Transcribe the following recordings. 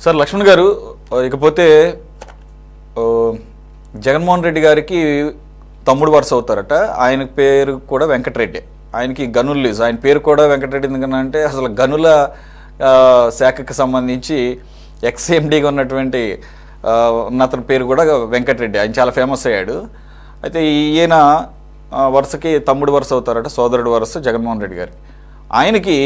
Sir Laxman గారు, ఇకపోతే జగన్మోహన్ రెడ్డి గారికి తమ్ముడు వరుస అవుతారట. ఆయన పేరు కూడా వెంకటరెడ్డి. ఆయనకి గనుల లీజ్, ఆయన పేరు కూడా వెంకటరెడ్డి. ఎందుకంటే అసలు గనుల శాఖకు సంబంధించి ఎక్స్ఎండీగా ఉన్నటువంటి అతని పేరు కూడా వెంకటరెడ్డి. ఆయన చాలా ఫేమస్ అయ్యాడు. అయితే ఈయన వరుసకి తమ్ముడు వరుస అవుతారట, సోదరుడు వరుస జగన్మోహన్ రెడ్డి గారికి. ఆయనకి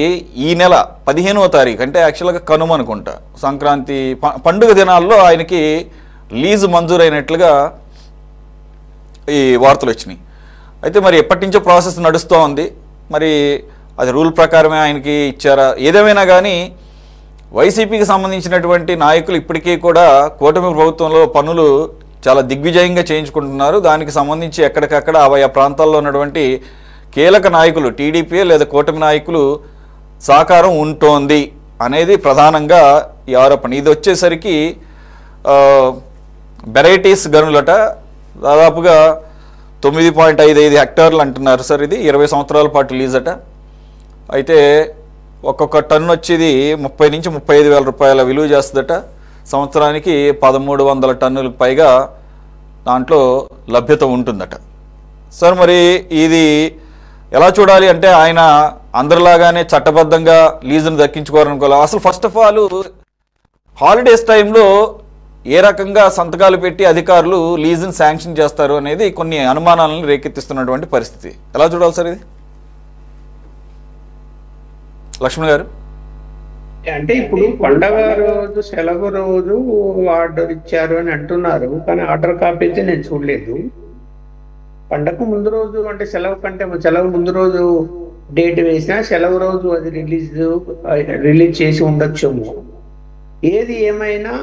ఈ నెల 15వ తారీఖు అంటే యాక్చువల్గా కనుమ అనుకుంటా, సంక్రాంతి పండుగ దినాల్లో ఆయనకి లీజు మంజూరైనట్లుగా ఈ వార్తలు వచ్చినాయి. అయితే మరి ఎప్పటి నుంచో ప్రాసెస్ నడుస్తూ ఉంది. మరి అది రూల్ ప్రకారమే ఆయనకి ఇచ్చారా? ఏదేమైనా కానీ వైసీపీకి సంబంధించినటువంటి నాయకులు ఇప్పటికీ కూడా కూటమి ప్రభుత్వంలో పనులు చాలా దిగ్విజయంగా చేయించుకుంటున్నారు. దానికి సంబంధించి ఎక్కడికక్కడ ఆయా ప్రాంతాల్లో ఉన్నటువంటి కీలక నాయకులు, టీడీపీ లేదా కూటమి నాయకులు సహకారం ఉంటోంది అనేది ప్రధానంగా ఈ ఆరోపణ. ఇది వచ్చేసరికి వెరైటీస్ గనులట, దాదాపుగా 9.55 హెక్టార్లు అంటున్నారు సార్. ఇది 20 సంవత్సరాల పాటు లీజ్ అట. అయితే ఒక్కొక్క టన్ను వచ్చేది 30 నుంచి 35 వేల రూపాయల విలువ చేస్తుందట. సంవత్సరానికి 1300 టన్నులకు పైగా దాంట్లో లభ్యత ఉంటుందట. సార్ మరి ఇది ఎలా చూడాలి అంటే, ఆయన అందరిలాగానే చట్టబద్ధంగా లీజును దక్కించుకోవాలనుకోవాలి. అసలు ఫస్ట్ ఆఫ్ ఆల్ హాలిడేస్ టైంలో ఏ రకంగా సంతకాలు పెట్టి అధికారులు లీజును శాంక్షన్ చేస్తారు అనేది కొన్ని అనుమానాలను రేకెత్తిస్తున్నటువంటి పరిస్థితి. ఎలా చూడాలి సార్ ఇది లక్ష్మణ్ గారు? అంటే ఇప్పుడు పండగ రోజు, సెలవు రోజు ఆర్డర్ ఇచ్చారు అని అంటున్నారు, కానీ ఆర్డర్ కాపీ అయితే నేను చూడలేదు. పండగకు ముందు రోజు అంటే సెలవు కంటే సెలవు ముందు రోజు డేట్ వేసినా సెలవు రోజు అది రిలీజ్ చేసి ఉండొచ్చేమో. ఏది ఏమైనా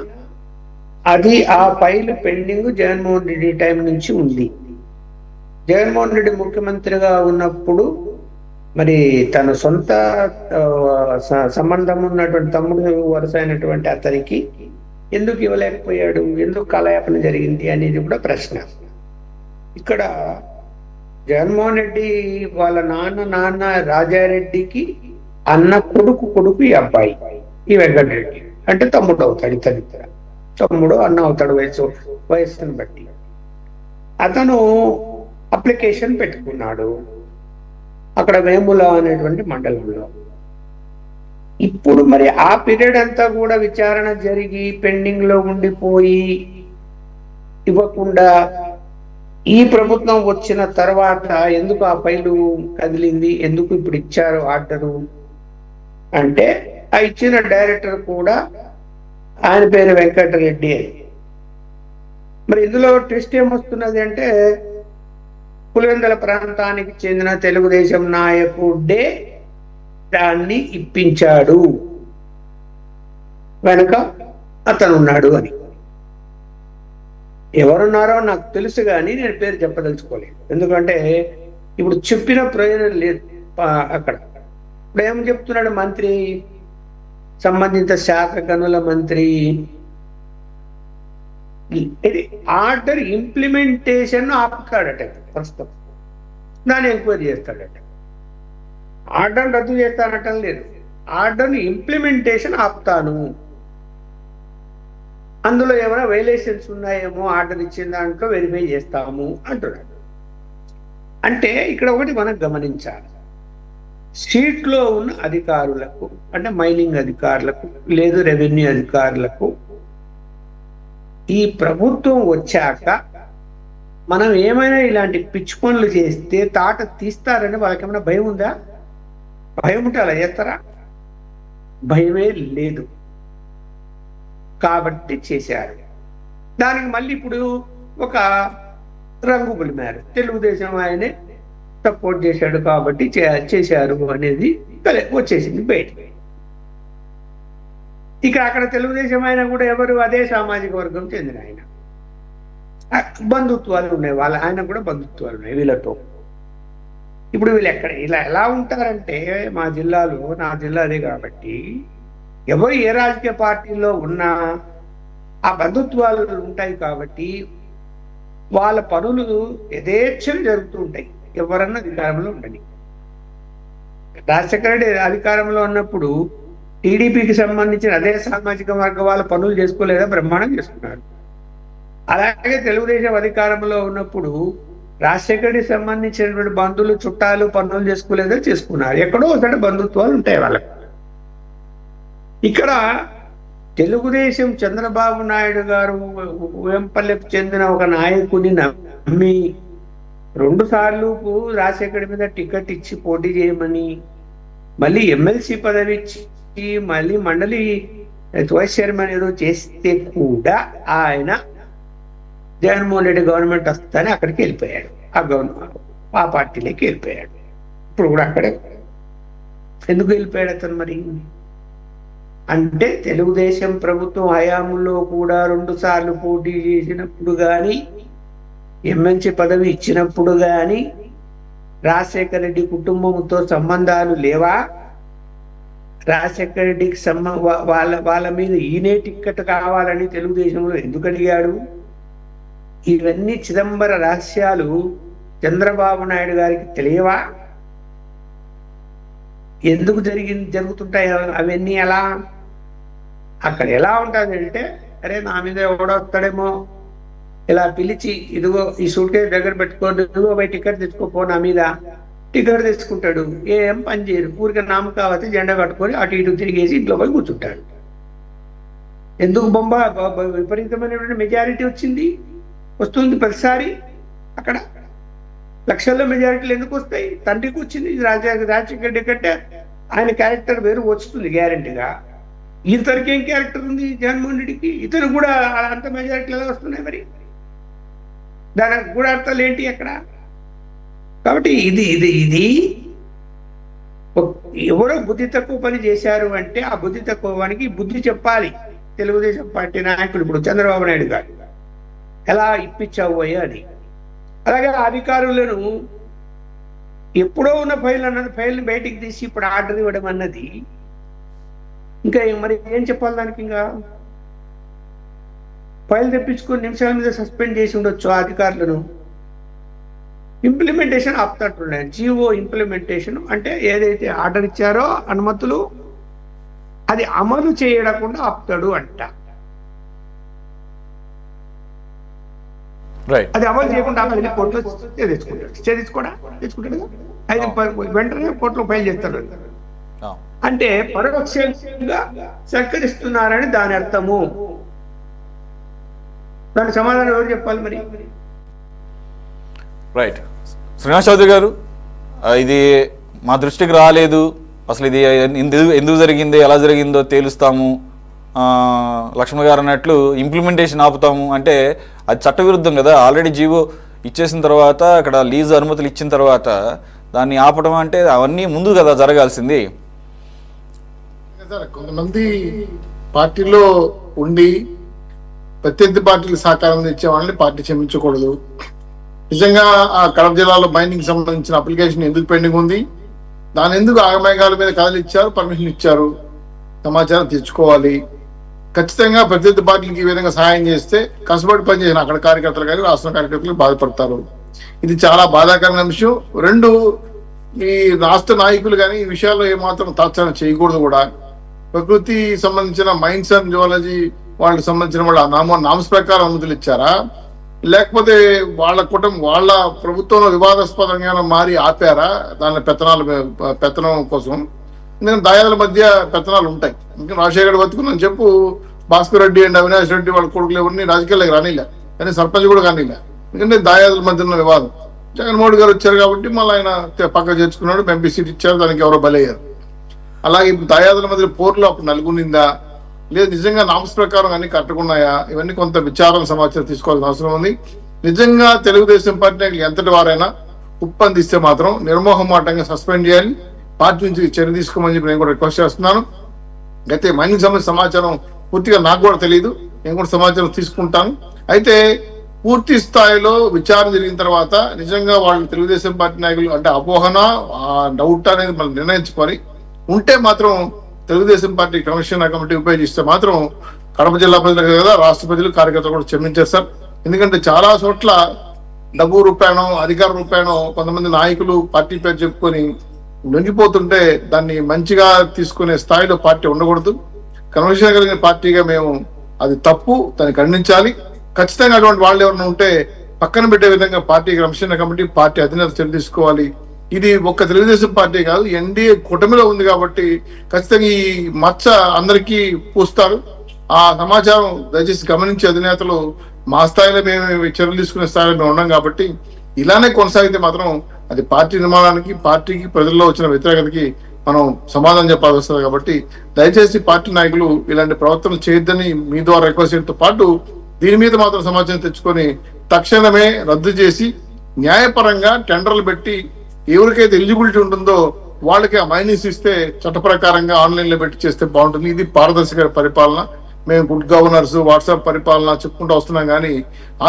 అది ఆ file pending Jaganmohan Reddy time నుంచి ఉంది. జగన్మోహన్ రెడ్డి ముఖ్యమంత్రిగా ఉన్నప్పుడు మరి తన సొంత సంబంధం ఉన్నటువంటి తమ్ముడు వరుస అయినటువంటి అతనికి ఎందుకు ఇవ్వలేకపోయాడు, ఎందుకు కాలయాపన జరిగింది అనేది కూడా ప్రశ్న. ఇక్కడ జగన్మోహన్ రెడ్డి వాళ్ళ నాన్న రాజారెడ్డికి అన్న కొడుకు ఈ అబ్బాయి, ఈ వెంకటరెడ్డి అంటే తమ్ముడు అవుతాడు. ఇతను తమ్ముడు అన్న అవుతాడు వయస్సును బట్టి. అతను అప్లికేషన్ పెట్టుకున్నాడు అక్కడ వేముల అనేటువంటి మండలంలో. ఇప్పుడు మరి ఆ పీరియడ్ అంతా కూడా విచారణ జరిగి పెండింగ్ లో ఉండిపోయి ఇవ్వకుండా ఈ ప్రభుత్వం వచ్చిన తర్వాత ఎందుకు ఆ ఫైలు కదిలింది, ఎందుకు ఇప్పుడు ఇచ్చారు ఆర్డరు అంటే, ఆ ఇచ్చిన డైరెక్టర్ కూడా ఆయన పేరు వెంకటరెడ్డి అని. మరి ఇందులో ట్విస్ట్ ఏమొస్తున్నది అంటే, పులివెందుల ప్రాంతానికి చెందిన తెలుగుదేశం నాయకుడే దాన్ని ఇప్పించాడు, వెనక అతను ఉన్నాడు అని. ఎవరున్నారో నాకు తెలుసు కానీ నేను పేరు చెప్పదలుచుకోలేదు. ఎందుకంటే ఇప్పుడు చెప్పిన ప్రయోజనం లేదు అక్కడ. ఇప్పుడు ఏం చెప్తున్నాడు మంత్రి, సంబంధిత శాఖ గనుల మంత్రి, ఇది ఆర్డర్ ఇంప్లిమెంటేషన్ ఆపుతాడట. ప్రస్తుతం దాన్ని ఎంక్వైరీ చేస్తాడట. ఆర్డర్ రద్దు చేస్తానటం లేదు, ఆర్డర్ని ఇంప్లిమెంటేషన్ ఆపుతాను, అందులో ఏమైనా వైలేషన్స్ ఉన్నాయేమో ఆర్డర్ ఇచ్చిన దాంట్లో వెరిఫై చేస్తాము అంటున్నాడు. అంటే ఇక్కడ ఒకటి మనం గమనించాలి, స్ట్రీట్లో ఉన్న అధికారులకు అంటే మైనింగ్ అధికారులకు లేదు రెవెన్యూ అధికారులకు ఈ ప్రభుత్వం వచ్చాక మనం ఏమైనా ఇలాంటి పిచ్చి పనులు చేస్తే తాట తీస్తారని వాళ్ళకి ఏమైనా భయం ఉందా? భయం ఉంటే అలా చేస్తారా? భయమే లేదు కాబట్టి చేశారు. దానికి మళ్ళీ ఇప్పుడు ఒక రంగు పులిమారు, తెలుగుదేశం ఆయనే సపోర్ట్ చేశాడు కాబట్టి చేశారు అనేది వచ్చేసింది బయటికి. ఇక అక్కడ తెలుగుదేశం ఆయన కూడా ఎవరు, అదే సామాజిక వర్గం చెందిన ఆయన. బంధుత్వాలు ఉన్నాయి, ఆయన కూడా బంధుత్వాలు ఉన్నాయి వీళ్ళతో. ఇప్పుడు వీళ్ళు ఇలా ఎలా ఉంటారంటే, మా జిల్లాలో, నా జిల్లా అదే కాబట్టి ఎవరు ఏ రాజకీయ పార్టీలో ఉన్నా ఆ బంధుత్వాలు ఉంటాయి కాబట్టి వాళ్ళ పనులు యథేచ్ఛలు జరుగుతూ ఉంటాయి, ఎవరన్నా అధికారంలో ఉండని. రాజశేఖర రెడ్డి అధికారంలో ఉన్నప్పుడు టీడీపీకి సంబంధించిన అదే సామాజిక వర్గ వాళ్ళ పనులు చేసుకోలేదా? బ్రహ్మాండం చేసుకున్నారు. అలాగే తెలుగుదేశం అధికారంలో ఉన్నప్పుడు రాజశేఖరుడికి సంబంధించినటువంటి బంధువులు చుట్టాలు పనులు చేసుకోలేదా? చేసుకున్నారు. ఎక్కడో ఒకటి బంధుత్వాలు ఉంటాయి వాళ్ళకి. ఇక్కడ తెలుగుదేశం చంద్రబాబు నాయుడు గారు వేంపల్లెకు చెందిన ఒక నాయకుడిని నమ్మి 2 సార్లు రాజశేఖర్ మీద టికెట్ ఇచ్చి పోటీ చేయమని, మళ్ళీ ఎమ్మెల్సీ పదవి ఇచ్చి, మళ్ళీ మండలి వైస్ చైర్మన్ ఏదో చేస్తే కూడా ఆయన జగన్మోహన్ రెడ్డి గవర్నమెంట్ వస్తానే అక్కడికి వెళ్ళిపోయాడు. ఆ పార్టీలోకి వెళ్ళిపోయాడు. ఇప్పుడు కూడా అక్కడే. ఎందుకు వెళ్ళిపోయాడు అతను మరి? అంటే తెలుగుదేశం ప్రభుత్వం హయాంలో కూడా 2 సార్లు పోటీ చేసినప్పుడు కానీ, ఎమ్మెల్సీ పదవి ఇచ్చినప్పుడు కానీ రాజశేఖర రెడ్డి కుటుంబంతో సంబంధాలు లేవా? రాజశేఖర రెడ్డికి వాళ్ళ మీద ఈయనే టిక్కెట్ కావాలని తెలుగుదేశంలో ఎందుకు అడిగాడు? ఇవన్నీ చిదంబర రహస్యాలు చంద్రబాబు నాయుడు గారికి తెలియవా? ఎందుకు జరుగుతుంటాయి అవన్నీ? ఎలా అక్కడ ఎలా ఉంటుంది అంటే, అరే నా మీద ఎవడొస్తాడేమో, ఇలా పిలిచి ఇదిగో ఈ సూట్ కేసు దగ్గర పెట్టుకోండి, ఇదిగో పోయి టికెట్ తెచ్చుకోపో నా మీద, టికెట్ తెచ్చుకుంటాడు. ఏం పని చేయరు, ఊరికే నామకావతి జెండా కట్టుకొని అటు ఇటు తిరిగేసి ఇంట్లో పోయి కూర్చుంటాడు. ఎందుకు విపరీతమైనటువంటి మెజారిటీ వస్తుంది ప్రతిసారి. అక్కడ లక్షల్లో మెజారిటీలు ఎందుకు వస్తాయి? తండ్రికి వచ్చింది, రాజశేఖర రెడ్డి కంటే ఆయన క్యారెక్టర్ వేరు వస్తుంది గ్యారెంటీగా. ఇతనికి ఏం క్యారెక్టర్ ఉంది జగన్మోహన్ రెడ్డికి? ఇతను కూడా అంత మెజారిటీలు ఎలా వస్తున్నాయి మరి? దానికి కూడా అర్థాలు ఏంటి అక్కడ? కాబట్టి ఇది ఎవరో బుద్ధి తక్కువ పని చేశారు అంటే ఆ బుద్ధి తక్కువ పనికి బుద్ధి చెప్పాలి తెలుగుదేశం పార్టీ నాయకులు. ఇప్పుడు చంద్రబాబు నాయుడు గారు ఎలా ఇప్పించావు అయ్యా అని. అలాగే అధికారులను ఎప్పుడో ఉన్న ఫైల్ని బయటికి తీసి ఇప్పుడు ఆర్డర్ ఇవ్వడం అన్నది ఇంకా మరి ఏం చెప్పాలి దానికి? ఇంకా ఫైల్ తెప్పించుకొని నిమిషాల మీద సస్పెండ్ చేసి ఉండొచ్చు ఆ అధికారులను. ఇంప్లిమెంటేషన్ ఆపుతాట్టున్నాయి. జీవో ఇంప్లిమెంటేషన్ అంటే ఏదైతే ఆర్డర్ ఇచ్చారో అనుమతులు అది అమలు చేయకుండా ఆపుతాడు అంట. అది అమలు చేయకుండా కోర్టులో తెచ్చుకుంటాడు. వెంటనే కోర్టులో ఫైల్ చేస్తాడు. అంటే పరోక్షంగా సహకరిస్తున్నారని దాని అర్థము. దానికి సమాధానం ఎవరు చెప్పాలి మరి? రైట్. శ్రీనివాస్ చౌదరి గారు, ఇది మా దృష్టికి రాలేదు, అసలు ఇది ఎందుకు జరిగింది, ఎలా జరిగిందో తేలుస్తాము, లక్ష్మణ్ గారు అన్నట్లు ఇంప్లిమెంటేషన్ ఆపుతాము అంటే అది చట్టవిరుద్ధం కదా. ఆల్రెడీ జీవో ఇచ్చేసిన తర్వాత, అక్కడ లీజ్ అనుమతులు ఇచ్చిన తర్వాత దాన్ని ఆపడం అంటే అవన్నీ ముందు కదా జరగాల్సింది. కొంతమంది పార్టీలో ఉండి ప్రత్యర్థి పార్టీలకు సహకారం ఇచ్చే వాళ్ళని పార్టీ క్షమించకూడదు. నిజంగా ఆ కడప జిల్లాలో మైనింగ్ సంబంధించిన అప్లికేషన్ ఎందుకు పెండింగ్ ఉంది, దాని ఎందుకు ఆగమేఘాల మీద కథలు ఇచ్చారు, పర్మిషన్ ఇచ్చారు, సమాచారం తెచ్చుకోవాలి. ఖచ్చితంగా ప్రత్యర్థి పార్టీలకు ఈ విధంగా సహాయం చేస్తే కష్టపడి పనిచేసిన అక్కడ కార్యకర్తలు కానీ రాష్ట్ర కార్యకర్తలు బాధపడతారు. ఇది చాలా బాధాకరమైన విషయం. 2, ఈ రాష్ట్ర నాయకులు కానీ ఈ విషయాల్లో ఏమాత్రం తాత్సారం చేయకూడదు కూడా. ప్రకృతి సంబంధించిన మైన్స్ అండ్ జియాలజీ వాళ్ళకి సంబంధించిన వాళ్ళ నామస్ ప్రకారం అనుమతులు ఇచ్చారా, లేకపోతే వాళ్ళ వాళ్ళ ప్రభుత్వంలో వివాదాస్పదంగా మారి ఆపారా దాని పెత్తనం కోసం? ఎందుకంటే దాయాదుల మధ్య పెత్తనాలు ఉంటాయి. ఇంకా రాజశేఖర్ బతుకుని చెప్పు భాస్కర్ రెడ్డి అండ్ అవినాష్ రెడ్డి వాళ్ళ కొడుకులు ఎవరిని రాజకీయాలకు రానిలే, కానీ సర్పంచ్ కూడా కానిలే. ఎందుకంటే దాయాదుల మధ్య ఉన్న వివాదం. జగన్మోహన్ గారు వచ్చారు కాబట్టి మళ్ళీ ఆయన పక్క చేర్చుకున్నాడు, ఎంపీ సీట్ ఇచ్చారు, దానికి ఎవరో బలయ్యారు. అలాగే ఇప్పుడు దాయాదుల మధ్య పోర్లో అప్పుడు నలుగునిందా, లేదు నిజంగా నామ్స్ ప్రకారం అన్ని కట్టుకున్నాయా, ఇవన్నీ కొంత విచారణ సమాచారం తీసుకోవాల్సిన అవసరం ఉంది. నిజంగా తెలుగుదేశం పార్టీ ఎంతటి వారైనా ఉప్పందిస్తే మాత్రం నిర్మోహమాటంగా సస్పెండ్ చేయాలి, పార్టీ నుంచి చర్య తీసుకోమని చెప్పి నేను కూడా రిక్వెస్ట్ చేస్తున్నాను. అయితే మైనింగ్ సంబంధించిన సమాచారం పూర్తిగా నాకు కూడా తెలియదు, నేను కూడా సమాచారం తీసుకుంటాను. అయితే పూర్తి స్థాయిలో విచారణ జరిగిన తర్వాత నిజంగా వాళ్ళు తెలుగుదేశం పార్టీ నాయకులు అంటే అపోహన డౌట్ అనేది మనం నిర్ణయించుకొని ఉంటే మాత్రం తెలుగుదేశం పార్టీ కమిషన్ కమిటీ ఉపయోగిస్తే మాత్రం కడప జిల్లా ప్రజలు కదా, రాష్ట్ర ప్రజలు కార్యకర్తలు కూడా క్షమించేస్తారు. ఎందుకంటే చాలా చోట్ల డబ్బు రూపాయనో అధికార రూపాయనో కొంతమంది నాయకులు పార్టీ పేరు చెప్పుకొని లొంగిపోతుంటే దాన్ని మంచిగా తీసుకునే స్థాయిలో పార్టీ ఉండకూడదు. క్రమశిక్షణ కలిగిన పార్టీగా మేము అది తప్పు, దాన్ని ఖండించాలి. ఖచ్చితంగా అటువంటి వాళ్ళు ఎవరైనా ఉంటే పక్కన పెట్టే విధంగా పార్టీ క్రమశిక్షణ కమిటీ, పార్టీ అధినేత చర్య తీసుకోవాలి. ఇది ఒక్క తెలుగుదేశం పార్టీ కాదు, ఎన్డీఏ కూటమిలో ఉంది కాబట్టి ఖచ్చితంగా ఈ మచ్చ అందరికీ పూస్తారు. ఆ సమాచారం దయచేసి గమనించే అధినేతలు మా స్థాయిలో మేము చర్యలు తీసుకునే స్థాయిలో మేము ఉన్నాం కాబట్టి ఇలానే కొనసాగితే మాత్రం అది పార్టీ నిర్మాణానికి, పార్టీకి, ప్రజల్లో వచ్చిన వ్యతిరేకతకి మనం సమాధానం చెప్పాల్సి వస్తుంది. కాబట్టి దయచేసి పార్టీ నాయకులు ఇలాంటి ప్రవర్తనలు చేయొద్దని మీ ద్వారా రిక్వెస్ట్ చేయడంతో పాటు దీని మీద మాత్రం సమాచారం తెచ్చుకొని తక్షణమే రద్దు చేసి న్యాయపరంగా టెండర్లు పెట్టి ఎవరికైతే ఎలిజిబిలిటీ ఉంటుందో వాళ్ళకి ఆ మైనస్ ఇస్తే చట్ట ప్రకారంగా ఆన్లైన్ లో పెట్టి చేస్తే బాగుంటుంది. ఇది పారదర్శక పరిపాలన. మేము గుడ్ గవర్నర్స్, వాట్సాప్ పరిపాలన చెప్పుకుంటూ వస్తున్నాం, కానీ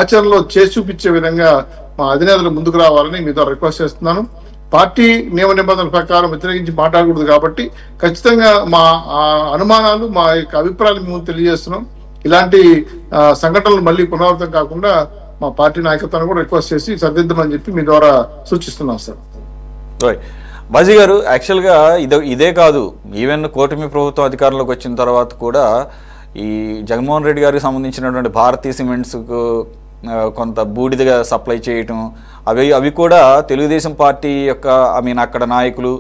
ఆచరణలో చేసి చూపించే విధంగా మా అధినేతలు ముందుకు రావాలని మీతో రిక్వెస్ట్ చేస్తున్నాను. పార్టీ నియమ నిబంధనల ప్రకారం వ్యతిరేకించి మాట్లాడకూడదు కాబట్టి ఖచ్చితంగా మా అనుమానాలు, మా యొక్క అభిప్రాయాలు మేము తెలియజేస్తున్నాం. ఇలాంటి సంఘటనలు మళ్ళీ పునరావృతం కాకుండా మా పార్టీ నాయకత్వాన్ని కూడా రిక్వెస్ట్ చేసి సర్దిద్దమని చెప్పి మీ ద్వారా సూచిస్తున్నాం సార్. బాజీ గారు, యాక్చువల్గా ఇదే కాదు, ఈవెన్ కూటమి ప్రభుత్వం అధికారంలోకి వచ్చిన తర్వాత కూడా ఈ జగన్మోహన్ రెడ్డి గారికి సంబంధించినటువంటి భారతీ సిమెంట్స్కు కొంత బూడిదగా సప్లై చేయటం, అవి కూడా తెలుగుదేశం పార్టీ యొక్క అక్కడ నాయకులు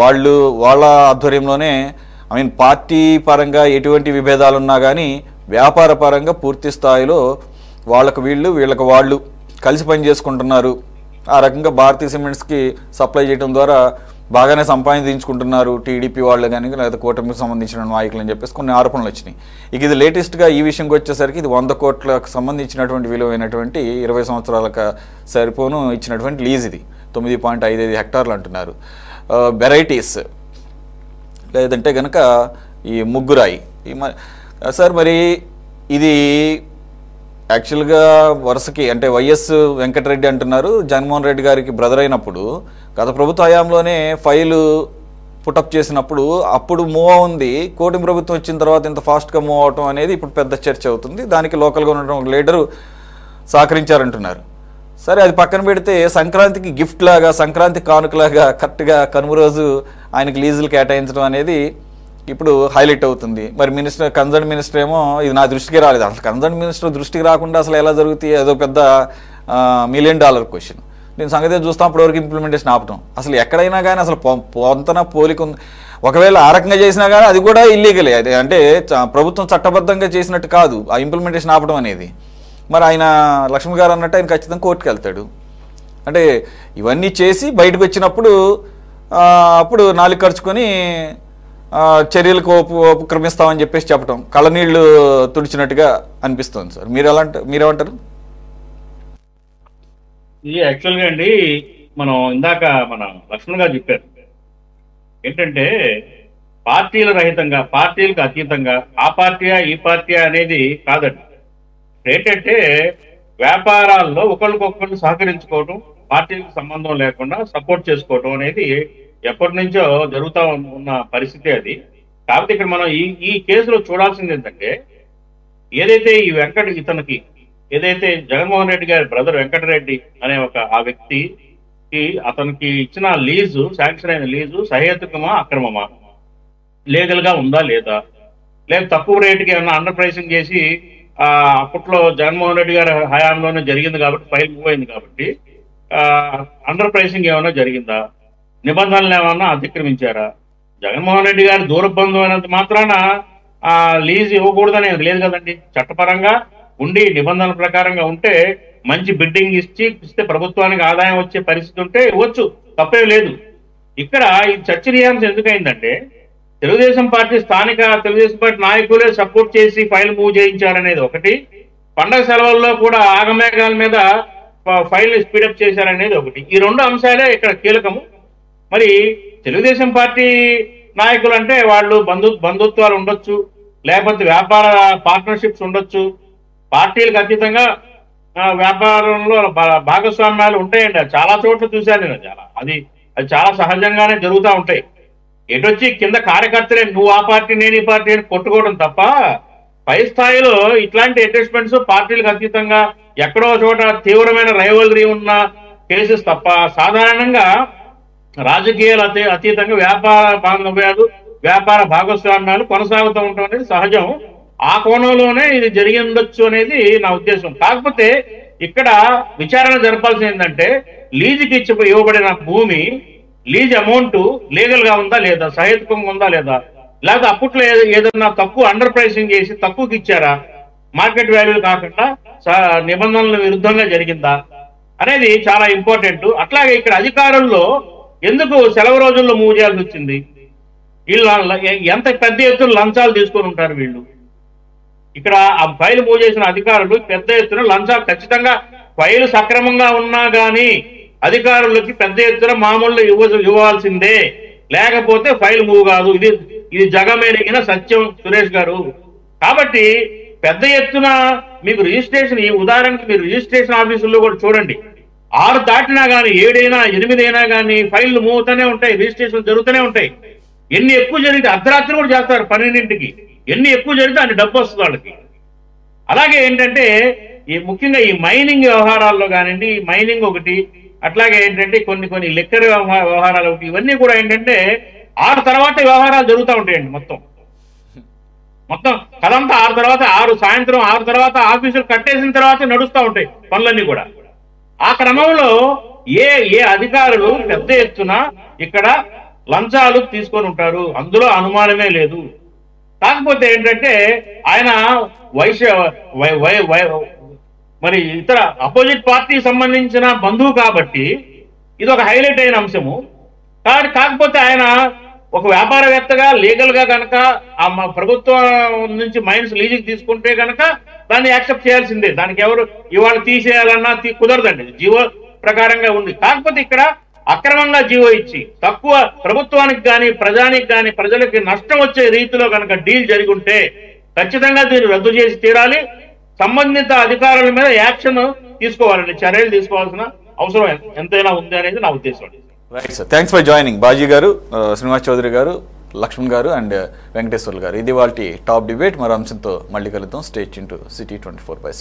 వాళ్ళ ఆధ్వర్యంలోనే పార్టీ పరంగా ఎటువంటి విభేదాలు ఉన్నా కానీ వ్యాపార పరంగా పూర్తి స్థాయిలో వీళ్ళకి వాళ్ళు కలిసి పని చేసుకుంటున్నారు. ఆ రకంగా భారతీ సిమెంట్స్కి సప్లై చేయడం ద్వారా బాగానే సంపాదించుకుంటున్నారు టీడీపీ వాళ్ళు కానీ, లేదా కూటమికి సంబంధించిన నాయకులు అని చెప్పేసి కొన్ని ఆరోపణలు వచ్చినాయి. ఇది లేటెస్ట్గా ఈ విషయంకి వచ్చేసరికి ఇది 100 కోట్లకు సంబంధించినటువంటి విలువైనటువంటి 20 సంవత్సరాలకు సరిపోను ఇచ్చినటువంటి లీజ్. ఇది 9.55 హెక్టార్లు అంటున్నారు. వెరైటీస్ లేదంటే కనుక ఈ ముగ్గురాయి సార్. మరి ఇది యాక్చువల్గా వరుసకి వైఎస్ వెంకటరెడ్డి అంటున్నారు జగన్మోహన్ రెడ్డి గారికి బ్రదర్ అయినప్పుడు గత ప్రభుత్వ హయాంలోనే ఫైలు పుటప్ చేసినప్పుడు అప్పుడు మూవ్ అవుంది. కూటమి ప్రభుత్వం వచ్చిన తర్వాత ఇంత ఫాస్ట్గా మూవ్ అవటం అనేది ఇప్పుడు పెద్ద చర్చ అవుతుంది. దానికి లోకల్గా ఉన్నటువంటి లీడరు సహకరించారంటున్నారు. సరే, అది పక్కన పెడితే సంక్రాంతికి గిఫ్ట్ లాగా, సంక్రాంతి కానుకలాగా కరెక్ట్గా కనుమ రోజు ఆయనకి లీజులు కేటాయించడం అనేది ఇప్పుడు హైలైట్ అవుతుంది. మరి కన్సర్న్ మినిస్టర్ ఏమో ఇది నా దృష్టికి రాలేదు. అసలు కన్సర్న్ మినిస్టర్ దృష్టికి రాకుండా అసలు ఎలా జరుగుతాయి? అదో పెద్ద $1 మిలియన్ క్వశ్చన్. నేను సంగతి చూస్తాం అప్పటివరకు ఇంప్లిమెంటేషన్ ఆపటం. అసలు ఎక్కడైనా కానీ అసలు పొంతన పోలిక ఉంది. ఒకవేళ ఆ రకంగా చేసినా కానీ అది కూడా ఇల్లీగలే. అది అంటే ప్రభుత్వం చట్టబద్ధంగా చేసినట్టు కాదు ఆ ఇంప్లిమెంటేషన్ ఆపడం అనేది. మరి ఆయన లక్ష్మణ్ గారు అన్నట్టు ఆయన ఖచ్చితంగా కోర్టుకు వెళ్తాడు. అంటే ఇవన్నీ చేసి బయటకు వచ్చినప్పుడు అప్పుడు నాలుగు ఖర్చుకొని చర్యలకు ఉపక్రమిస్తామని చెప్పేసి చెప్పడం కళ్ళనీళ్లు తుడిచినట్టుగా అనిపిస్తుంది సార్. మీరేమంటారు? ఇది యాక్చువల్గా అండి, మనం ఇందాక మన లక్ష్మణ్ గారు చెప్పారు ఏంటంటే పార్టీల రహితంగా, పార్టీలకు అతీతంగా ఆ పార్టీయా ఈ పార్టీయా అనేది కాదండి. ఏంటంటే వ్యాపారాల్లో ఒకరికొకరు సహకరించుకోవడం, పార్టీలకు సంబంధం లేకుండా సపోర్ట్ చేసుకోవడం అనేది ఎప్పటి నుంచో జరుగుతూ ఉన్న పరిస్థితి అది. కాబట్టి ఇక్కడ మనం ఈ కేసులో చూడాల్సింది ఏంటంటే ఏదైతే ఈ ఇతనికి ఏదైతే జగన్మోహన్ రెడ్డి గారి బ్రదర్ వెంకటరెడ్డి అనే ఆ వ్యక్తికి అతనికి ఇచ్చిన లీజు, శాంక్షన్ అయిన లీజు సహేతుకమా అక్రమమా, లీగల్ గా ఉందా లేదా, లేదా తక్కువ రేటుకి ఏమన్నా అండర్ ప్రైసింగ్ చేసి అప్పట్లో జగన్మోహన్ రెడ్డి గారి హయాంలోనే జరిగింది కాబట్టి ఫైల్ మూవ్ అయింది కాబట్టి అండర్ ప్రైసింగ్ ఏమైనా జరిగిందా, నిబంధనలు ఏమన్నా అతిక్రమించారా? జగన్మోహన్ రెడ్డి గారి దూరబంధం అయినంత మాత్రాన లీజ్ ఇవ్వకూడదని లేదు కదండి. చట్టపరంగా ఉండి నిబంధనల ప్రకారంగా ఉంటే మంచి బిడ్డింగ్ ఇస్తే ప్రభుత్వానికి ఆదాయం వచ్చే పరిస్థితి ఉంటే ఇవ్వచ్చు, తప్పే లేదు. ఇక్కడ ఈ చర్చనీయాంశం ఎందుకైందంటే తెలుగుదేశం పార్టీ స్థానిక తెలుగుదేశం పార్టీ నాయకులే సపోర్ట్ చేసి ఫైల్ మూవ్ చేయించారనేది ఒకటి, పండగ సెలవుల్లో కూడా ఆగమేఘాల మీద ఫైల్ స్పీడప్ చేశారనేది ఒకటి. ఈ రెండు అంశాలే ఇక్కడ కీలకము. మరి తెలుగుదేశం పార్టీ నాయకులు అంటే వాళ్ళు బంధుత్వాలు ఉండొచ్చు, లేకపోతే వ్యాపార పార్ట్నర్షిప్స్ ఉండొచ్చు, పార్టీలకు అతీతంగా వ్యాపారంలో భాగస్వామ్యాలు ఉంటాయండి. చాలా చోట్ల చూశాను నేను. అది చాలా సహజంగానే జరుగుతూ ఉంటాయి. ఎటొచ్చి కింద కార్యకర్తలే నువ్వు ఆ పార్టీ నేను ఈ పార్టీ అని కొట్టుకోవడం తప్ప పై స్థాయిలో ఇట్లాంటి అడ్జస్ట్మెంట్స్ పార్టీలకు అతీతంగా ఎక్కడో చోట తీవ్రమైన రైవలరీ ఉన్న కేసెస్ తప్ప సాధారణంగా రాజకీయాలు అతీతంగా వ్యాపార బాంధవ్యాలు, వ్యాపార భాగస్వామ్యాలు కొనసాగుతూ ఉండటం అనేది సహజం. ఆ కోణంలోనే ఇది జరిగి ఉండొచ్చు అనేది నా ఉద్దేశం. కాకపోతే ఇక్కడ విచారణ జరపాల్సింది ఏంటంటే, లీజుకి ఇవ్వబడిన భూమి లీజ్ అమౌంట్ లీగల్ గా ఉందా లేదా, సహేతుకంగా ఉందా లేదా, లేకపోతే అప్పట్లో ఏదన్నా తక్కువ అండర్ ప్రైసింగ్ చేసి తక్కువకి ఇచ్చారా, మార్కెట్ వాల్యూలు కాకుండా నిబంధనల విరుద్ధంగా జరిగిందా అనేది చాలా ఇంపార్టెంట్. అట్లాగే ఇక్కడ అధికారుల్లో ఎందుకు సెలవు రోజుల్లో మూవ్ చేయాల్సి వచ్చింది? వీళ్ళు ఎంత పెద్ద ఎత్తున లంచాలు తీసుకొని ఉంటారు వీళ్ళు. ఇక్కడ ఆ ఫైల్ మూవ్ చేసిన అధికారులు పెద్ద ఎత్తున లంచాలు, ఖచ్చితంగా ఫైల్ సక్రమంగా ఉన్నా కానీ అధికారులకి పెద్ద ఎత్తున మామూలు ఇవ్వాల్సిందే, లేకపోతే ఫైల్ మూవ్ కాదు. ఇది జగమెరిగిన సత్యం సురేష్ గారు. కాబట్టి పెద్ద ఎత్తున మీకు రిజిస్ట్రేషన్, ఈ ఉదాహరణకి మీరు రిజిస్ట్రేషన్ ఆఫీసుల్లో కూడా చూడండి, 6 దాటినా కానీ 7 అయినా 8 అయినా కానీ ఫైళ్లు మూవ్ అవుతూనే ఉంటాయి, రిజిస్ట్రేషన్ జరుగుతూనే ఉంటాయి. ఎన్ని ఎక్కువ జరిగితే అర్ధరాత్రి కూడా చేస్తారు 12ంటికి, ఎన్ని ఎక్కువ జరిగితే అన్ని డబ్బు వస్తుంది వాళ్ళకి. అలాగే ఏంటంటే ముఖ్యంగా ఈ మైనింగ్ వ్యవహారాల్లో కానివ్వండి, ఈ మైనింగ్ ఒకటి, అట్లాగే ఏంటంటే కొన్ని లెక్కర్ వ్యవహారాలు ఒకటి, ఇవన్నీ కూడా ఏంటంటే 6 తర్వాత వ్యవహారాలు జరుగుతూ ఉంటాయండి. మొత్తం కదంతా 6 తర్వాత, సాయంత్రం 6 తర్వాత ఆఫీసులు కట్టేసిన తర్వాత నడుస్తూ ఉంటాయి పనులన్నీ కూడా. ఆ క్రమంలో ఏ అధికారులు పెద్ద ఎత్తున ఇక్కడ లంచాలు తీసుకొని ఉంటారు, అందులో అనుమానమే లేదు. కాకపోతే ఏంటంటే ఆయన మరి ఇతర అపోజిట్ పార్టీకి సంబంధించిన బంధువు కాబట్టి ఇది ఒక హైలైట్ అయిన అంశము. కాకపోతే ఆయన ఒక వ్యాపారవేత్తగా లీగల్ గా కనుక ఆ ప్రభుత్వం నుంచి మైన్స్ లీజుకి తీసుకుంటే కనుక దాన్ని యాక్సెప్ట్ చేయాల్సిందే. దానికి ఎవరు ఇవాళ తీసేయాలన్నా కుదరదండి, జీవో ప్రకారంగా ఉంది. కాకపోతే ఇక్కడ అక్రమంగా జీవో ఇచ్చి తక్కువ ప్రభుత్వానికి కానీ ప్రజానికి కానీ ప్రజలకి నష్టం వచ్చే రీతిలో కనుక డీల్ జరిగి ఉంటే ఖచ్చితంగా దీన్ని రద్దు చేసి తీరాలి. సంబంధిత అధికారుల మీద యాక్షన్ తీసుకోవాలండి, చర్యలు తీసుకోవాల్సిన అవసరం ఎంతైనా ఉంది అనేది నా ఉద్దేశం. Right sir, thanks for joining. Baji గారు, శ్రీనివాస్ చౌదరి గారు, లక్ష్మణ్ గారు అండ్ వెంకటేశ్వర్లు గారు. ఇది వాళ్ళ టాప్ డిబేట్. మరో అంశంతో మళ్ళీ కలుద్దాం. Stay tuned to city 24/7.